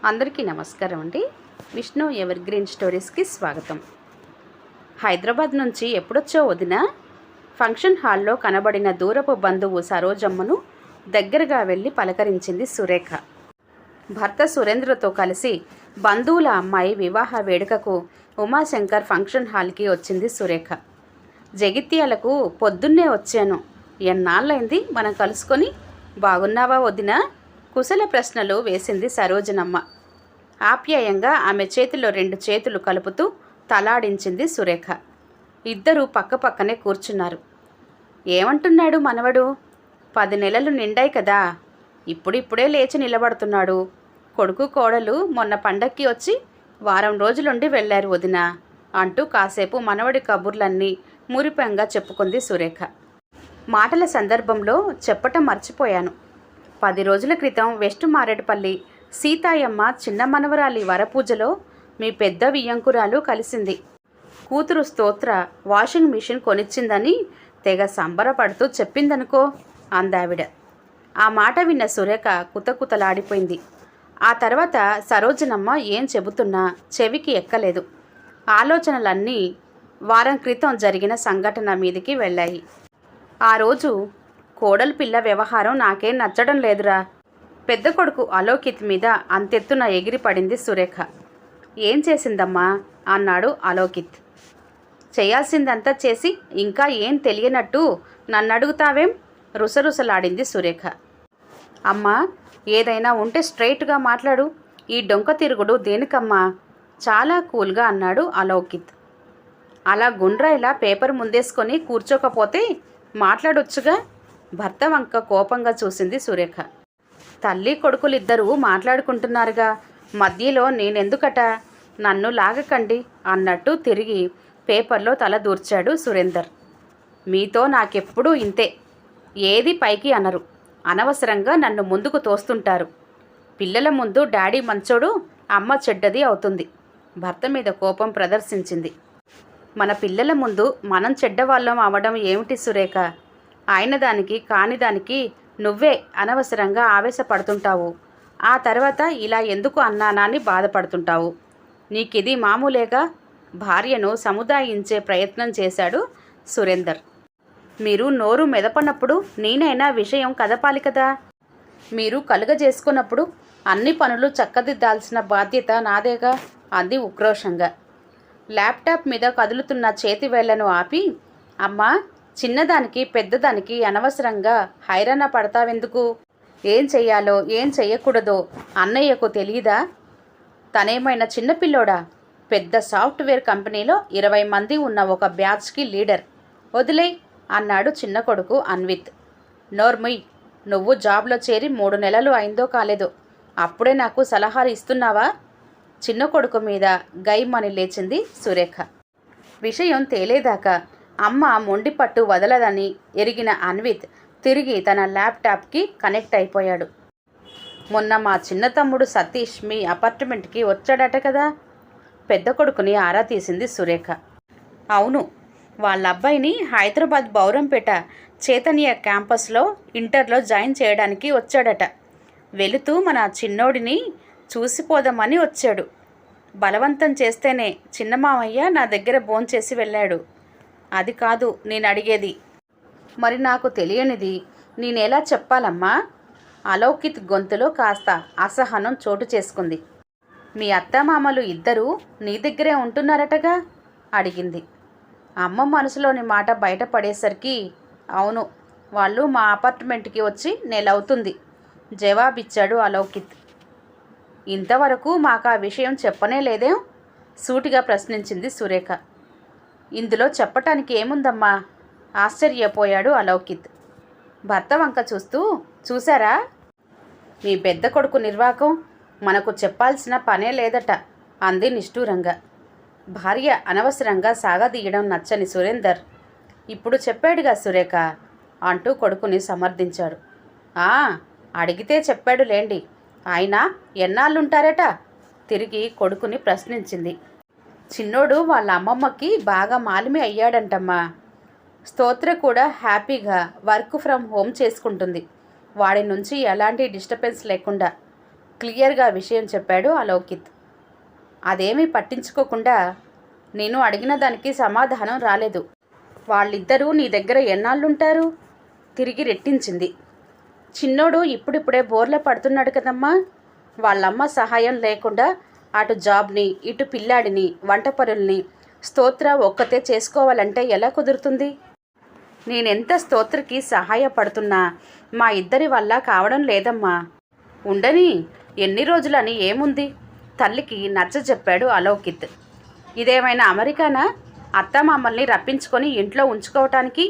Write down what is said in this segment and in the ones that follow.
అందరికీ నమస్కారం అండి. విష్ణు ఎవర్ గ్రీన్ స్టోరీస్కి స్వాగతం. హైదరాబాద్ నుంచి ఎప్పుడొచ్చో వదిన? ఫంక్షన్ హాల్లో కనబడిన దూరపు బంధువు సరోజమ్మను దగ్గరగా వెళ్ళి పలకరించింది సురేఖ. భర్త సురేంద్రతో కలిసి బంధువుల అమ్మాయి వివాహ వేడుకకు ఉమాశంకర్ ఫంక్షన్ హాల్కి వచ్చింది సురేఖ. జగిత్యాలకు పొద్దున్నే వచ్చాను, ఎన్నాళ్ళైంది మనం కలుసుకొని, బాగున్నావా వదిన? కుశల ప్రశ్నలు వేసింది సరోజనమ్మ. ఆప్యాయంగా ఆమె చేతిలో 2 చేతులు కలుపుతూ తలాడించింది సురేఖ. ఇద్దరూ పక్కపక్కనే కూర్చున్నారు. ఏమంటున్నాడు మనవడు? 10 నెలలు నిండాయి కదా, ఇప్పుడిప్పుడే లేచి నిలబడుతున్నాడు. కొడుకు కోడలు మొన్న పండక్కి వచ్చి వారం రోజులుండి వెళ్ళారు వదిన అంటూ కాసేపు మనవడి కబుర్లన్నీ మురిపంగా చెప్పుకుంది సురేఖ. మాటల సందర్భంలో చెప్పటం మర్చిపోయాను. 10 రోజుల క్రితం వెస్ట్ మారేడుపల్లి సీతాయమ్మ చిన్న మనవరాలి వరపూజలో మీ పెద్ద వియ్యంకురాలు కలిసింది. కూతురు స్తోత్ర వాషింగ్ మిషన్ కొనిచ్చిందని తెగ సంబరపడుతూ చెప్పిందనుకో అందావిడ. ఆ మాట విన్న సురేఖ కుతకుతలాడిపోయింది. ఆ తర్వాత సరోజనమ్మ ఏం చెబుతున్నా చెవికి ఎక్కలేదు. ఆలోచనలన్నీ వారం క్రితం జరిగిన సంఘటన మీదికి వెళ్ళాయి. ఆ రోజు కోడలు పిల్ల వ్యవహారం నాకేం నచ్చడం లేదురా. పెద్ద కొడుకు అలోకిత్ మీద అంతెత్తున ఎగిరిపడింది సురేఖ. ఏం చేసిందమ్మా అన్నాడు అలోకిత్. చేయాల్సిందంతా చేసి ఇంకా ఏం తెలియనట్టు నన్నడుగుతావేం? రుసరుసలాడింది సురేఖ. అమ్మా, ఏదైనా ఉంటే స్ట్రైట్గా మాట్లాడు, ఈ డొంక తిరుగుడు దేనికమ్మా? చాలా కూల్గా అన్నాడు అలోకిత్. అలా గుండ్రాయిలా పేపర్ ముందేసుకొని కూర్చోకపోతే మాట్లాడొచ్చుగా. భర్త వంక కోపంగా చూసింది సురేఖ. తల్లి కొడుకులిద్దరూ మాట్లాడుకుంటున్నారుగా, మధ్యలో నేనెందుకట? నన్ను లాగకండి అన్నట్టు తిరిగి పేపర్లో తల దూర్చాడు సురేందర్. మీతో నాకెప్పుడూ ఇంతే, ఏది పైకి అనరు, అనవసరంగా నన్ను ముందుకు తోస్తుంటారు. పిల్లల ముందు డాడీ మంచోడు, అమ్మ చెడ్డది అవుతుంది. భర్త మీద కోపం ప్రదర్శించింది. మన పిల్లల ముందు మనం చెడ్డవాళ్ళం అవడం ఏమిటి సురేఖ? అయిన దానికి కాని దానికి నువ్వే అనవసరంగా ఆవేశపడుతుంటావు. ఆ తర్వాత ఇలా ఎందుకు అన్నానా అని బాధపడుతుంటావు. నీకిది మామూలేగా. భార్యను సముదాయించే ప్రయత్నం చేశాడు సురేందర్. మీరు నోరు మెదపనప్పుడు నేనైనా విషయం కదపాలి కదా. మీరు కలుగజేసుకున్నప్పుడు అన్ని పనులు చక్కదిద్దాల్సిన బాధ్యత నాదేగా అంది ఉక్రోషంగా. ల్యాప్టాప్ మీద కదులుతున్న చేతివేళ్లను ఆపి, అమ్మా, చిన్నదానికి పెద్దదానికి అనవసరంగా హైరాణ పడతావెందుకు? ఏం చెయ్యాలో ఏం చెయ్యకూడదో అన్నయ్యకు తెలియదా? తనేమైనా చిన్నపిల్లోడా? పెద్ద సాఫ్ట్వేర్ కంపెనీలో 20 మంది ఉన్న ఒక బ్యాచ్కి లీడర్. వదిలే అన్నాడు చిన్న కొడుకు అన్విత్. నోర్ముయ్, నువ్వు జాబ్లో చేరి 3 నెలలు అయిందో కాలేదో, అప్పుడే నాకు సలహాలు ఇస్తున్నావా? చిన్న కొడుకు మీద గైమని లేచింది సురేఖ. విషయం తేలేదాకా అమ్మ మొండిపట్టు వదలదని ఎరిగిన అన్విత్ తిరిగి తన ల్యాప్టాప్కి కనెక్ట్ అయిపోయాడు. మొన్న మా చిన్న తమ్ముడు సతీష్ మీ అపార్ట్మెంట్కి వచ్చాడట కదా? పెద్ద కొడుకుని ఆరా తీసింది సురేఖ. అవును, వాళ్ళ అబ్బాయిని హైదరాబాద్ బౌరంపేట చైతన్య క్యాంపస్లో ఇంటర్లో జాయిన్ చేయడానికి వచ్చాడట. వెళుతూ మన చిన్నోడిని చూసిపోదామని వచ్చాడు. బలవంతం చేస్తేనే చిన్న మామయ్య నా దగ్గర భోంచేసి వెళ్ళాడు. అది కాదు నేను అడిగేది. మరి నాకు తెలియనిది నేనెలా చెప్పాలమ్మా? అలౌకిత్ గొంతులో కాస్త అసహనం చోటు చేసుకుంది. మీ అత్తమామలు ఇద్దరూ నీ దగ్గరే ఉంటున్నారటగా అడిగింది. అమ్మ మనసులోని మాట బయటపడేసరికి, అవును, వాళ్ళు మా అపార్ట్మెంట్కి వచ్చి నెలవుతుంది జవాబిచ్చాడు అలౌకిత్. ఇంతవరకు మాకు ఆ విషయం చెప్పనే లేదేం? సూటిగా ప్రశ్నించింది సురేఖ. ఇందులో చెప్పటానికి ఏముందమ్మా? ఆశ్చర్యపోయాడు అలౌకిత్. భర్త వంక చూస్తూ, చూసారా మీ పెద్ద కొడుకు నిర్వాకం? మనకు చెప్పాల్సిన పనే లేదట అంది నిష్ఠూరంగా. భార్య అనవసరంగా సాగదీయడం నచ్చని సురేందర్, ఇప్పుడు చెప్పాడుగా సురేఖ అంటూ కొడుకుని సమర్థించాడు. అడిగితే చెప్పాడు లేండి, అయినా ఎన్నాళ్ళుంటారట? తిరిగి కొడుకుని ప్రశ్నించింది. చిన్నోడు వాళ్ళ అమ్మమ్మకి బాగా మాలిమి అయ్యాడంటమ్మా. స్తోత్ర కూడా హ్యాపీగా వర్క్ ఫ్రమ్ హోమ్ చేసుకుంటుంది. వాడి నుంచి ఎలాంటి డిస్టర్బెన్స్ లేకుండా. క్లియర్గా విషయం చెప్పాడు అలౌకిత్. అదేమీ పట్టించుకోకుండా నేను అడిగిన దానికి సమాధానం రాలేదు. వాళ్ళిద్దరూ నీ దగ్గర ఎన్నాళ్ళుంటారు? తిరిగి రెట్టించింది. చిన్నోడు ఇప్పుడిప్పుడే బోర్ల పడుతున్నాడు కదమ్మా. వాళ్ళమ్మ సహాయం లేకుండా అటు జాబ్ని ఇటు పిల్లాడిని వంట పనుల్ని స్తోత్ర ఒక్కతే చేసుకోవాలంటే ఎలా కుదురుతుంది? నేనెంత స్తోత్రకి సహాయపడుతున్నా మా ఇద్దరి వల్ల కావడం లేదమ్మా. ఉండని, ఎన్ని రోజులని ఏముంది? తల్లికి నచ్చజెప్పాడు అలౌకిత్. ఇదేమైనా అమెరికానా? అత్తమామల్ని రప్పించుకొని ఇంట్లో ఉంచుకోవటానికి?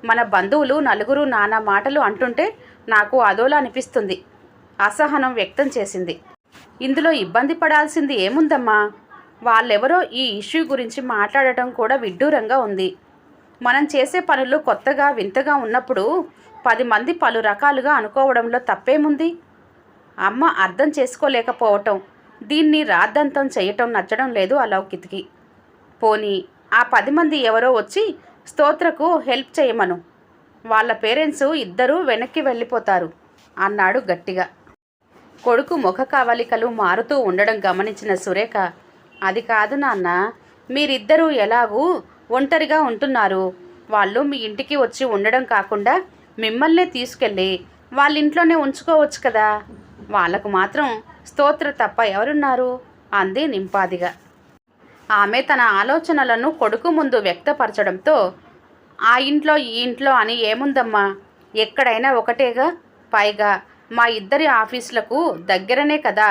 మన బంధువులు నలుగురు నానా మాటలు అంటుంటే నాకు అదోలా అనిపిస్తుంది. అసహనం వ్యక్తం చేసింది. ఇందులో ఇబ్బంది పడాల్సింది ఏముందమ్మా? వాళ్ళెవరో ఈ ఇష్యూ గురించి మాట్లాడటం కూడా విడ్డూరంగా ఉంది. మనం చేసే పనులు కొత్తగా వింతగా ఉన్నప్పుడు 10 మంది పలు రకాలుగా అనుకోవడంలో తప్పేముంది? అమ్మ అర్థం చేసుకోలేకపోవటం, దీన్ని రాద్ధాంతం చేయటం నచ్చడం లేదు అలౌకిత్కి. పోనీ ఆ 10 మంది ఎవరో వచ్చి స్తోత్రకు హెల్ప్ చేయమను. వాళ్ళ పేరెంట్స్ ఇద్దరూ వెనక్కి వెళ్ళిపోతారు అన్నాడు గట్టిగా. కొడుకు ముఖ కవలికలు మారుతూ ఉండడం గమనించిన సురేఖ, అది కాదు నాన్న, మీరిద్దరూ ఎలాగూ ఒంటరిగా ఉంటున్నారు. వాళ్ళు మీ ఇంటికి వచ్చి ఉండడం కాకుండా మిమ్మల్నే తీసుకెళ్ళి వాళ్ళ ఇంట్లోనే ఉంచుకోవచ్చు కదా. వాళ్ళకు మాత్రం స్తోత్ర తప్ప ఎవరున్నారు? అంది నింపాదిగా. ఆమె తన ఆలోచనలను కొడుకు ముందు వ్యక్తపరచడంతో, ఆ ఇంట్లో ఈ ఇంట్లో అని ఏముందమ్మా, ఎక్కడైనా ఒకటేగా. పైగా మా ఇద్దరి ఆఫీసులకు దగ్గరనే కదా,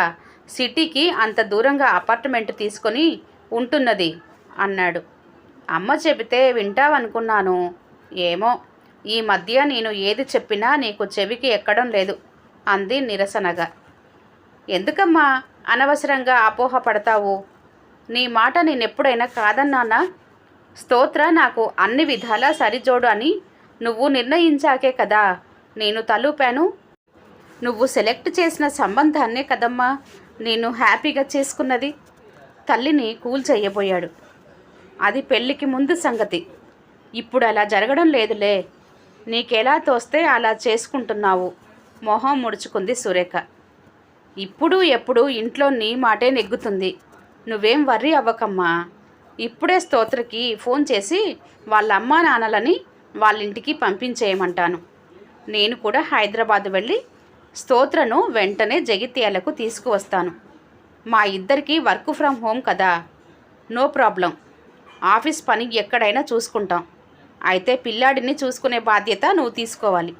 సిటీకి అంత దూరంగా అపార్ట్మెంట్ తీసుకొని ఉంటున్నది అన్నాడు. అమ్మ చెబితే వింటావనుకున్నాను. ఏమో, ఈ మధ్య నేను ఏది చెప్పినా నీకు చెవికి ఎక్కడం లేదు అంది నిరసనగా. ఎందుకమ్మా అనవసరంగా అపోహపడతావు? నీ మాట నేనెప్పుడైనా కాదన్నానా? స్తోత్ర నాకు అన్ని విధాలా సరిజోడు అని నువ్వు నిర్ణయించాకే కదా నేను తలూపాను. నువ్వు సెలెక్ట్ చేసిన సంబంధాన్నే కదమ్మా నేను హ్యాపీగా చేసుకున్నది. తల్లిని కూల్ చెయ్యబోయాడు. అది పెళ్ళికి ముందు సంగతి. ఇప్పుడు అలా జరగడం లేదులే. నీకెలా తోస్తే అలా చేసుకుంటున్నావు. మొహం ముడుచుకుంది సురేఖ. ఇప్పుడు ఎప్పుడు ఇంట్లో నీ మాటే నెగ్గుతుంది. నువ్వేం వర్రీ అవ్వకమ్మా. ఇప్పుడే స్తోత్రకి ఫోన్ చేసి వాళ్ళ అమ్మా నాన్నలని వాళ్ళింటికి పంపించేయమంటాను. నేను కూడా హైదరాబాద్ వెళ్ళి స్తోత్రను వెంటనే జగిత్యాలకు తీసుకువస్తాను. మా ఇద్దరికీ వర్క్ ఫ్రమ్ హోమ్ కదా, నో ప్రాబ్లం. ఆఫీస్ పని ఎక్కడైనా చూసుకుంటాం. అయితే పిల్లాడిని చూసుకునే బాధ్యత నువ్వు తీసుకోవాలి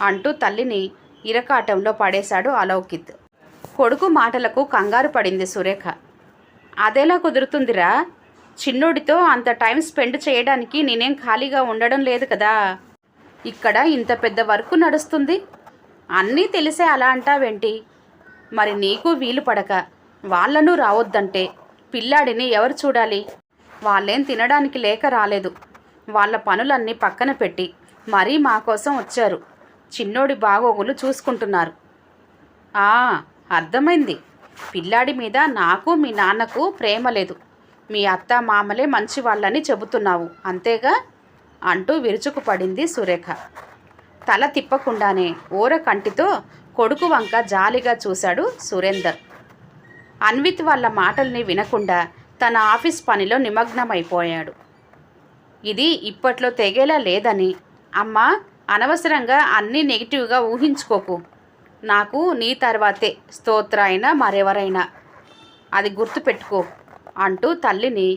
అంటూ తల్లిని ఇరకాటంలో పడేశాడు అలౌకిత్. కొడుకు మాటలకు కంగారు పడింది సురేఖ. అదెలా కుదురుతుందిరా? చిన్నోడితో అంత టైం స్పెండ్ చేయడానికి నేనేం ఖాళీగా ఉండడం లేదు కదా. ఇక్కడ ఇంత పెద్ద వర్క్ నడుస్తుంది. అన్నీ తెలిసే అలా అంటావేంటి? మరి నీకు వీలు పడక వాళ్ళను రావద్దంటే పిల్లాడిని ఎవరు చూడాలి? వాళ్ళేం తినడానికి లేక రాలేదు. వాళ్ళ పనులన్నీ పక్కన పెట్టి మరీ మా కోసం వచ్చారు. చిన్నోడి బాగోగులు చూసుకుంటున్నారు. అర్థమైంది. పిల్లాడి మీద నాకు మీ నాన్నకు ప్రేమ లేదు. మీ అత్త మామలే మంచి వాళ్ళని చెబుతున్నావు అంతేగా అంటూ విరుచుకుపడింది సురేఖ. తల తిప్పకుండానే ఓర కంటితో కొడుకు వంక జాలిగా చూశాడు సురేందర్. అన్విత్ వాళ్ళ మాటల్ని వినకుండా తన ఆఫీస్ పనిలో నిమగ్నమైపోయాడు. ఇది ఇప్పట్లో తెగేలా లేదని. అమ్మా, అనవసరంగా అన్నీ నెగిటివ్గా ఊహించుకోకు. నాకు నీ తర్వాతే స్తోత్ర అయినా మరెవరైనా, అది గుర్తుపెట్టుకో అంటూ తల్లిని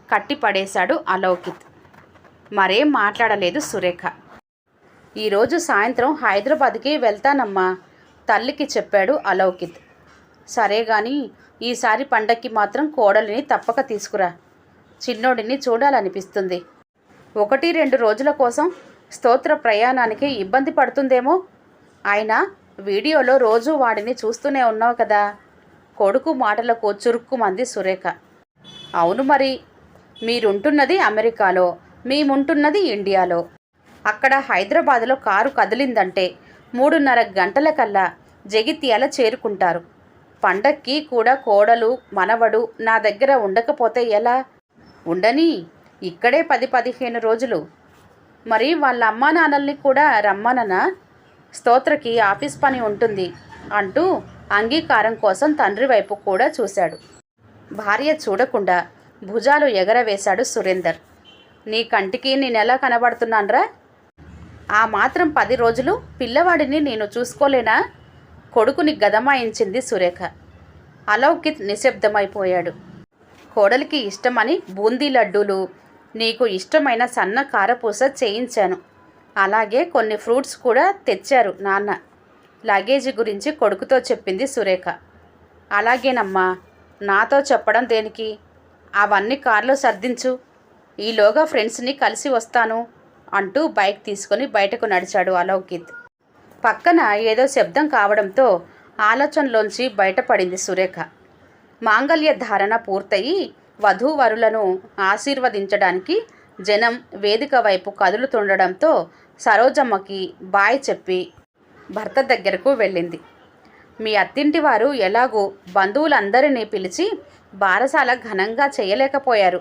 కట్టిపడేశాడు అలౌకిత్. మరేం మాట్లాడలేదు సురేఖ. ఈరోజు సాయంత్రం హైదరాబాద్కి వెళ్తానమ్మా తల్లికి చెప్పాడు అలౌకిత్. సరే గాని ఈసారి పండక్కి మాత్రం కోడలిని తప్పక తీసుకురా. చిన్నోడిని చూడాలనిపిస్తుంది. 1-2 రోజుల కోసం స్తోత్ర ప్రయాణానికి ఇబ్బంది పడుతుందేమో. అయినా వీడియోలో రోజు వాడిని చూస్తూనే ఉన్నావు కదా. కొడుకు మాటలకు చురుక్కుమంది సురేఖ. అవును మరి, మీరుంటున్నది అమెరికాలో, మేముంటున్నది ఇండియాలో. అక్కడ హైదరాబాద్లో కారు కదిలిందంటే 3:30 గంటలకల్లా జగిత్యాల చేరుకుంటారు. పండక్కి కూడా కోడలు మనవడు నా దగ్గర ఉండకపోతే ఎలా? ఉండని, ఇక్కడే 10-15 రోజులు. మరి వాళ్ళ అమ్మా నాన్నల్ని కూడా రమ్మననా? స్తోత్రకి ఆఫీస్ పని ఉంటుంది అంటూ అంగీకారం కోసం తండ్రి వైపు కూడా చూశాడు. భార్య చూడకుండా భుజాలు ఎగరవేశాడు సురేందర్. నీ కంటికి నేనెలా కనబడుతున్నాన్రా? ఆ మాత్రం 10 రోజులు పిల్లవాడిని నేను చూసుకోలేనా? కొడుకుని గదమాయించింది సురేఖ. అలౌకిత్ నిశ్శబ్దమైపోయాడు. కోడలికి ఇష్టమని బూందీ లడ్డూలు, నీకు ఇష్టమైన సన్న కారపూస చేయించాను. అలాగే కొన్ని ఫ్రూట్స్ కూడా తెచ్చారు నాన్న. లగేజీ గురించి కొడుకుతో చెప్పింది సురేఖ. అలాగేనమ్మా, నాతో చెప్పడం దేనికి? అవన్నీ కారులో సర్దించు. ఈలోగా ఫ్రెండ్స్ని కలిసి వస్తాను అంటూ బైక్ తీసుకొని బయటకు నడిచాడు అలౌకిత్. పక్కన ఏదో శబ్దం కావడంతో ఆలోచనలోంచి బయటపడింది సురేఖ. మాంగళ్య ధారణ పూర్తయి వధూవరులను ఆశీర్వదించడానికి జనం వేదిక వైపు కదులుతుండడంతో సరోజమ్మకి బాయ్ చెప్పి భర్త దగ్గరకు వెళ్ళింది. మీ అత్తింటి వారు ఎలాగూ బంధువులందరినీ పిలిచి బారసాల ఘనంగా చేయలేకపోయారు.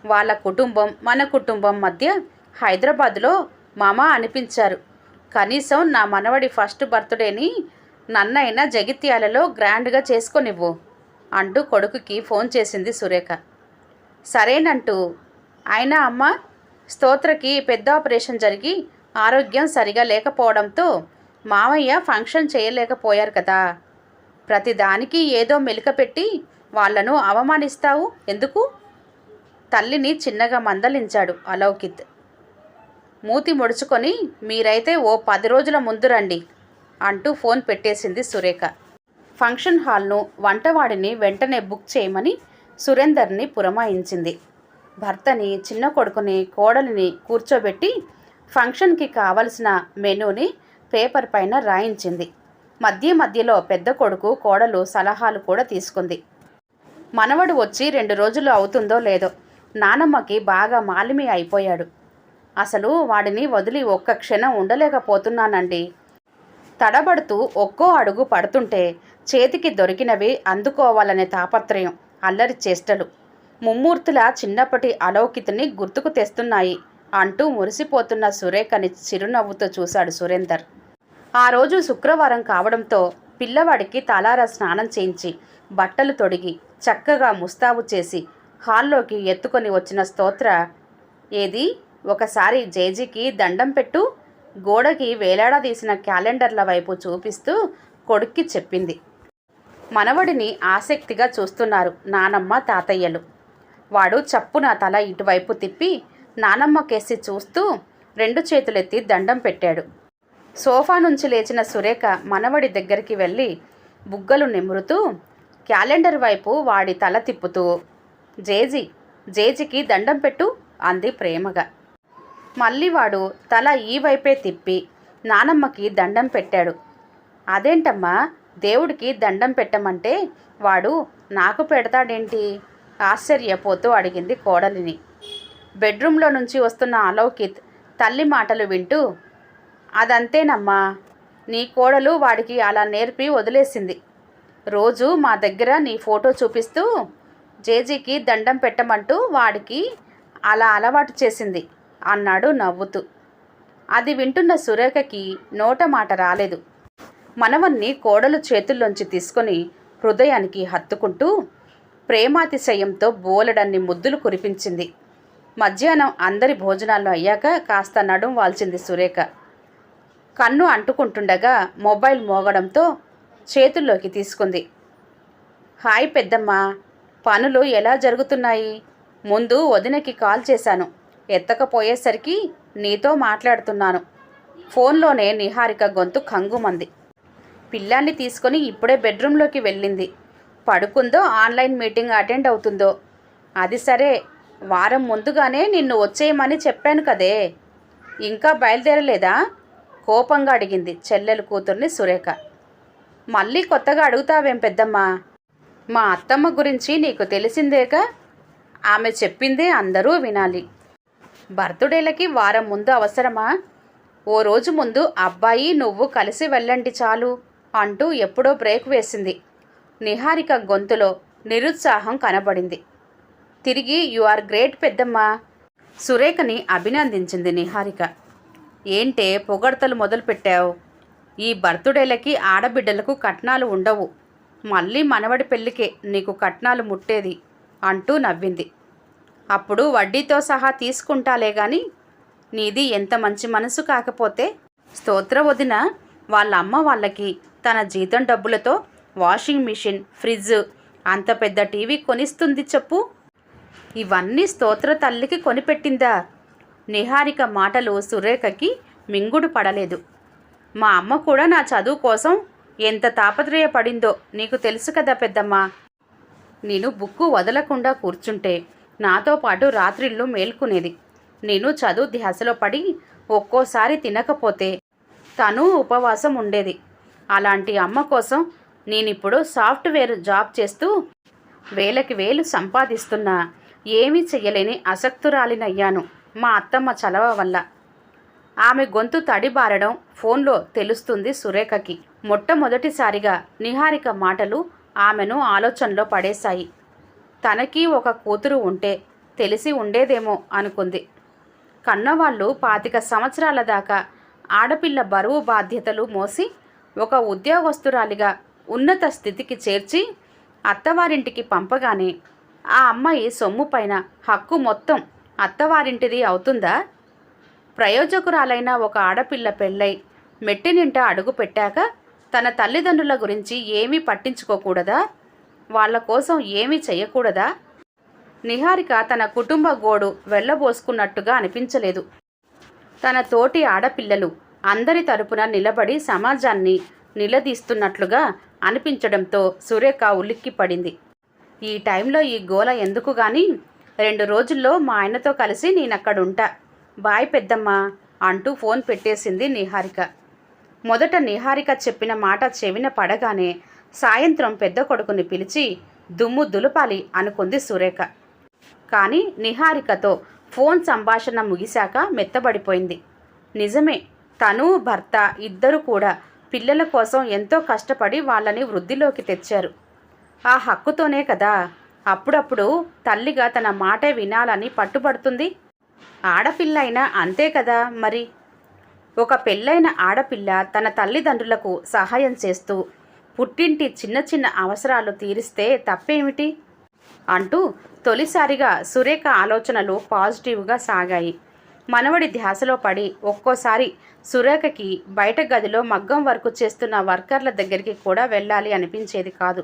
వాళ్ళ కుటుంబం మన కుటుంబం మధ్య హైదరాబాద్లో మామ అనిపించారు. కనీసం నా మనవడి ఫస్ట్ బర్త్డేని నన్నైనా జగిత్యాలలో గ్రాండ్గా చేసుకొనివ్వు అంటూ కొడుకుకి ఫోన్ చేసింది సురేఖ. సరేనంటూ, అయినా అమ్మ, స్తోత్రకి పెద్ద ఆపరేషన్ జరిగి ఆరోగ్యం సరిగా లేకపోవడంతో మామయ్య ఫంక్షన్ చేయలేకపోయారు కదా. ప్రతిదానికి ఏదో మెలిక పెట్టి వాళ్లను అవమానిస్తావు ఎందుకు? తల్లిని చిన్నగా మందలించాడు అలౌకిత్. మూతి ముడుచుకొని మీరైతే ఓ 10 రోజుల ముందు రండి అంటూ ఫోన్ పెట్టేసింది సురేఖ. ఫంక్షన్ హాల్ను వంటవాడిని వెంటనే బుక్ చేయమని సురేందర్ని పురమాయించింది. భర్తని, చిన్న కొడుకుని, కోడలిని కూర్చోబెట్టి ఫంక్షన్కి కావలసిన మెనూని పేపర్ పైన రాయించింది. మధ్యలో పెద్ద కొడుకు, కోడలు సలహాలు కూడా తీసుకుంది. మనవడు వచ్చి 2 రోజులు అవుతుందో లేదో నానమ్మకి బాగా మాలిమి అయిపోయాడు. అసలు వాడిని వదిలి ఒక్క క్షణం ఉండలేకపోతున్నానండి. తడబడుతూ ఒక్కో అడుగు పడుతుంటే చేతికి దొరికినవి అందుకోవాలనే తాపత్రయం, అల్లరి చేష్టలు ముమ్మూర్తుల చిన్నప్పటి అలౌకిత్ని గుర్తుకు తెస్తున్నాయి అంటూ మురిసిపోతున్న సురేఖని చిరునవ్వుతో చూశాడు సురేందర్. ఆ రోజు శుక్రవారం కావడంతో పిల్లవాడికి తలారా స్నానం చేయించి బట్టలు తొడిగి చక్కగా ముస్తాబు చేసి హాల్లోకి ఎత్తుకొని వచ్చిన స్తోత్ర, ఏది ఒకసారి జేజీకి దండం పెట్టు, గోడకి వేలాడదీసిన క్యాలెండర్ల వైపు చూపిస్తూ కొడుక్కి చెప్పింది. మనవడిని ఆసక్తిగా చూస్తున్నారు నానమ్మ, తాతయ్యలు. వాడు చప్పున తల ఇటువైపు తిప్పి నానమ్మ కేసి చూస్తూ 2 చేతులెత్తి దండం పెట్టాడు. సోఫా నుంచి లేచిన సురేఖ మనవడి దగ్గరికి వెళ్ళి బుగ్గలు నిమురుతూ క్యాలెండర్ వైపు వాడి తల తిప్పుతూ, జేజీకి దండం పెట్టు అంది ప్రేమగా. మళ్ళీ వాడు తల ఈ వైపే తిప్పి నానమ్మకి దండం పెట్టాడు. అదేంటమ్మా, దేవుడికి దండం పెట్టమంటే వాడు నాకు పెడతాడేంటి? ఆశ్చర్యపోతూ అడిగింది కోడలిని. బెడ్రూమ్లో నుంచి వస్తున్న అలౌకిత్ తల్లి మాటలు వింటూ, అదంతేనమ్మా, నీ కోడలు వాడికి అలా నేర్పి వదిలేసింది. రోజు మా దగ్గర నీ ఫోటో చూపిస్తూ జేజీకి దండం పెట్టమంటూ వాడికి అలా అలవాటు చేసింది అన్నాడు నవ్వుతూ. అది వింటున్న సురేఖకి నోట మాట రాలేదు. మనవన్ని కోడలు చేతుల్లోంచి తీసుకొని హృదయానికి హత్తుకుంటూ ప్రేమాతిశయంతో బోలెడన్ని ముద్దులు కురిపించింది. మధ్యాహ్నం అందరి భోజనాలు అయ్యాక కాస్త నడుం వాల్చింది సురేఖ. కన్ను అంటుకుంటుండగా మొబైల్ మోగడంతో చేతుల్లోకి తీసుకుంది. హాయ్ పెద్దమ్మ, పనులు ఎలా జరుగుతున్నాయి? ముందు వదినకి కాల్ చేశాను, ఎత్తకపోయేసరికి నీతో మాట్లాడుతున్నాను. ఫోన్లోనే నిహారిక గొంతు ఖంగుమంది. పిల్లాన్ని తీసుకొని ఇప్పుడే బెడ్రూమ్లోకి వెళ్ళింది. పడుకుందో ఆన్లైన్ మీటింగ్ అటెండ్ అవుతుందో. అది సరే, వారం ముందుగానే నిన్ను వచ్చేయమని చెప్పాను కదే, ఇంకా బయలుదేరలేదా? కోపంగా అడిగింది చెల్లెలు కూతుర్ని సురేఖ. మళ్ళీ కొత్తగా అడుగుతావేం పెద్దమ్మా? మా అత్తమ్మ గురించి నీకు తెలిసిందేగా, ఆమె చెప్పిందే అందరూ వినాలి. బర్త్డేలకి వారం ముందు అవసరమా? ఓ రోజు ముందు అబ్బాయి నువ్వు కలిసి వెళ్ళండి చాలు అంటూ ఎప్పుడో బ్రేక్ వేసింది. నిహారిక గొంతులో నిరుత్సాహం కనబడింది. తిరిగి యు ఆర్ గ్రేట్ పెద్దమ్మా, సురేఖని అభినందించింది నిహారిక. ఏంటే పొగడ్తలు మొదలుపెట్టావు? ఈ బర్త్డేలకి ఆడబిడ్డలకు కట్నాలు ఉండవు మళ్ళీ మనవడి పెళ్ళికే నీకు కట్నాలు ముట్టేది అంటూ నవ్వింది. అప్పుడు వడ్డీతో సహా తీసుకుంటాలే గాని నీది ఎంత మంచి మనసు కాకపోతే. స్తోత్ర వదిన వాళ్ళ అమ్మ వాళ్ళకి తన జీతం డబ్బులతో వాషింగ్ మిషన్, ఫ్రిడ్జ్, అంత పెద్ద టీవీ కొనిస్తుంది చెప్పు. ఇవన్నీ స్తోత్ర తల్లికి కొనిపెట్టిందా? నిహారిక మాటలు సురేఖకి మింగుడు పడలేదు. మా అమ్మ కూడా నా చదువు కోసం ఎంత తాపత్రయపడిందో నీకు తెలుసు కదా పెద్దమ్మ. నేను బుక్కు వదలకుండా కూర్చుంటే నాతో పాటు రాత్రిళ్ళు మేల్కునేది. నేను చదువు ధ్యాసలో పడి ఒక్కోసారి తినకపోతే తను ఉపవాసం ఉండేది. అలాంటి అమ్మ కోసం నేనిప్పుడు సాఫ్ట్వేర్ జాబ్ చేస్తూ వేలకి వేలు సంపాదిస్తున్నా ఏమీ చెయ్యలేని అసక్తురాలినయ్యాను మా అత్తమ్మ చలవ వల్ల. ఆమె గొంతు తడిబారడం ఫోన్లో తెలుస్తుంది సురేఖకి. మొట్టమొదటిసారిగా నిహారిక మాటలు ఆమెను ఆలోచనలో పడేశాయి. తనకి ఒక కూతురు ఉంటే తెలిసి ఉండేదేమో అనుకుంది. కన్నవాళ్ళు 25 సంవత్సరాల దాకా ఆడపిల్ల బరువు బాధ్యతలు మోసి ఒక ఉద్యోగస్తురాలిగా ఉన్నత స్థితికి చేర్చి అత్తవారింటికి పంపగానే ఆ అమ్మాయి సొమ్ము పైన హక్కు మొత్తం అత్తవారింటిది అవుతుందా? ప్రయోజకురాలైన ఒక ఆడపిల్ల పెళ్ళై మెట్టినింట అడుగు పెట్టాక తన తల్లిదండ్రుల గురించి ఏమీ పట్టించుకోకూడదా? వాళ్ళ కోసం ఏమీ చెయ్యకూడదా? నిహారిక తన కుటుంబ గోడు వెళ్ళబోసుకున్నట్టుగా అనిపించలేదు. తన తోటి ఆడపిల్లలు అందరి తరపున నిలబడి సమాజాన్ని నిలదీస్తున్నట్లుగా అనిపించడంతో సురేఖ ఉలిక్కిపడింది. ఈ టైంలో ఈ గోల ఎందుకు గాని, 2 రోజుల్లో మా ఆయనతో కలిసి నేనక్కడుంటా, బాయ్ పెద్దమ్మ అంటూ ఫోన్ పెట్టేసింది నిహారిక. మొదట నిహారిక చెప్పిన మాట చెవిన పడగానే సాయంత్రం పెద్ద కొడుకుని పిలిచి దుమ్ము దులపాలి అనుకుంది సురేఖ. కానీ నిహారికతో ఫోన్ సంభాషణ ముగిశాక మెత్తబడిపోయింది. నిజమే, తను భర్త ఇద్దరు కూడా పిల్లల కోసం ఎంతో కష్టపడి వాళ్ళని వృద్ధిలోకి తెచ్చారు. ఆ హక్కుతోనే కదా అప్పుడప్పుడు తల్లిగా తన మాటే వినాలని పట్టుబడుతుంది. ఆడపిల్ల అయినా అంతే కదా మరి. ఒక పెళ్ళైన ఆడపిల్ల తన తల్లిదండ్రులకు సహాయం చేస్తూ పుట్టింటి చిన్న చిన్న అవసరాలు తీరిస్తే తప్పేమిటి అంటూ తొలిసారిగా సురేఖ ఆలోచనలు పాజిటివ్గా సాగాయి. మనవడి ధ్యాసలో పడి ఒక్కోసారి సురేఖకి బయట గదిలో మగ్గం వర్క్ చేస్తున్న వర్కర్ల దగ్గరికి కూడా వెళ్ళాలి అనిపించేది కాదు.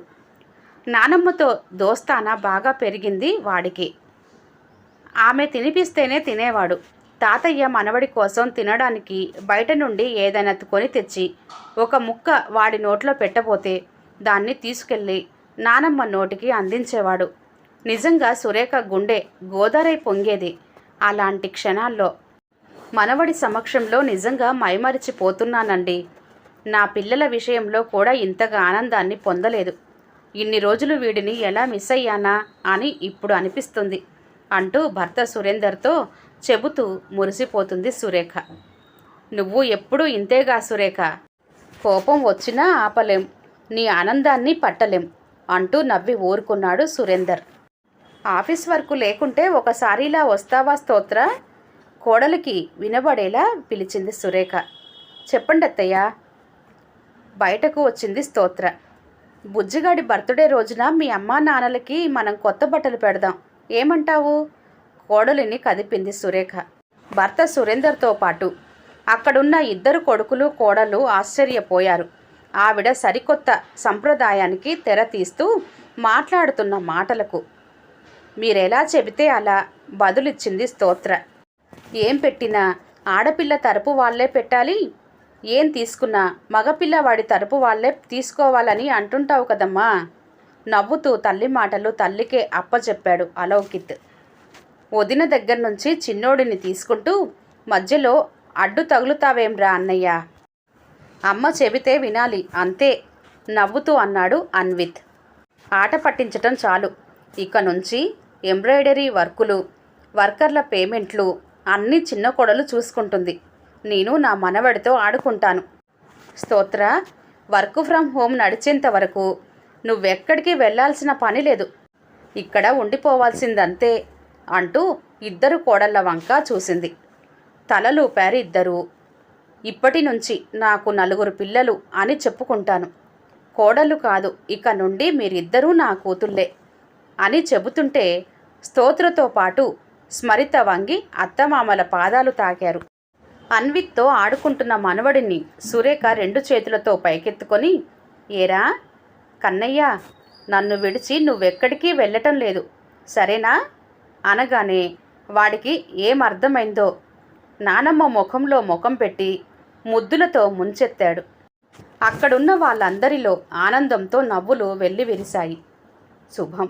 నానమ్మతో దోస్తానా బాగా పెరిగింది వాడికి. ఆమె తినిపిస్తేనే తినేవాడు. తాతయ్య మనవడి కోసం తినడానికి బయట నుండి ఏదైనా కొని తెచ్చి ఒక ముక్క వాడి నోట్లో పెట్టబోతే దాన్ని తీసుకెళ్ళి నానమ్మ నోటికి అందించేవాడు. నిజంగా సురేఖ గుండె గోదారై పొంగేది. అలాంటి క్షణాల్లో మనవడి సమక్షంలో నిజంగా మైమరిచిపోతున్నానండి. నా పిల్లల విషయంలో కూడా ఇంతగా ఆనందాన్ని పొందలేదు. ఇన్ని రోజులు వీడిని ఎలా మిస్ అయ్యానా అని ఇప్పుడు అనిపిస్తుంది అంటూ భర్త సురేందర్తో చెబుతూ మురిసిపోతుంది సురేఖ. నువ్వు ఎప్పుడూ ఇంతేగా సురేఖ, కోపం వచ్చినా ఆపలేం, నీ ఆనందాన్ని పట్టలేం అంటూ నవ్వి ఊరుకున్నాడు సురేందర్. ఆఫీస్ వర్క్ లేకుంటే ఒకసారిలా వస్తావా స్తోత్ర? కోడలికి వినబడేలా పిలిచింది సురేఖ. చెప్పండి అత్తయ్య. బయటకు వచ్చింది స్తోత్ర. బుజ్జిగాడి బర్త్డే రోజున మీ అమ్మా నాన్నలకి మనం కొత్త బట్టలు పెడదాం, ఏమంటావు? కోడలిని కదిపింది సురేఖ. భర్త సురేందర్తో పాటు అక్కడున్న 2 కొడుకులు కోడలు ఆశ్చర్యపోయారు. ఆవిడ సరికొత్త సంప్రదాయానికి తెర తీస్తూ మాట్లాడుతున్న మాటలకు. మీరెలా చెబితే అలా బదులిచ్చింది స్తోత్ర. ఏం పెట్టినా ఆడపిల్ల తరపు వాళ్లే పెట్టాలి, ఏం తీసుకున్నా మగపిల్లవాడి తరపు వాళ్లే తీసుకోవాలని అంటుంటావు కదమ్మా. నవ్వుతూ తల్లి మాటలు తల్లికే అప్పచెప్పాడు అలౌకిత్. వదిన దగ్గర నుంచి చిన్నోడిని తీసుకుంటూ మధ్యలో అడ్డు తగులుతావేంరా అన్నయ్య. అమ్మ చెబితే వినాలి అంతే నవ్వుతూ అన్నాడు అన్విత్. ఆట పట్టించటం చాలు, ఇక నుంచి ఎంబ్రాయిడరీ వర్కులు, వర్కర్ల పేమెంట్లు అన్నీ చిన్న కొడలు చూసుకుంటుంది. నేను నా మనవడితో ఆడుకుంటాను. స్తోత్ర, వర్క్ ఫ్రమ్ హోమ్ నడిచేంత వరకు నువ్వెక్కడికి వెళ్ళాల్సిన పని లేదు, ఇక్కడ ఉండిపోవాల్సిందంతే అంటూ 2 కోడళ్ల వంక చూసింది. తలలూపారు 2. ఇప్పటి నుంచి నాకు 4 పిల్లలు అని చెప్పుకుంటాను. కోడలు కాదు, ఇక నుండి మీరిద్దరూ నా కూతుళ్ళే అని చెబుతుంటే స్తోత్రతో పాటు స్మరిత వంగి అత్తమామల పాదాలు తాకారు. అన్విత్తో ఆడుకుంటున్న మనవడిని సురేఖ 2 చేతులతో పైకెత్తుకొని, ఏరా కన్నయ్య, నన్ను విడిచి నువ్వెక్కడికి వెళ్ళటం లేదు సరేనా అనగానే వాడికి ఏమర్థమైందో నానమ్మ ముఖంలో ముఖం పెట్టి ముద్దులతో ముంచెత్తాడు. అక్కడున్న వాళ్ళందరిలో ఆనందంతో నవ్వులు వెల్లివిరిశాయి. శుభం.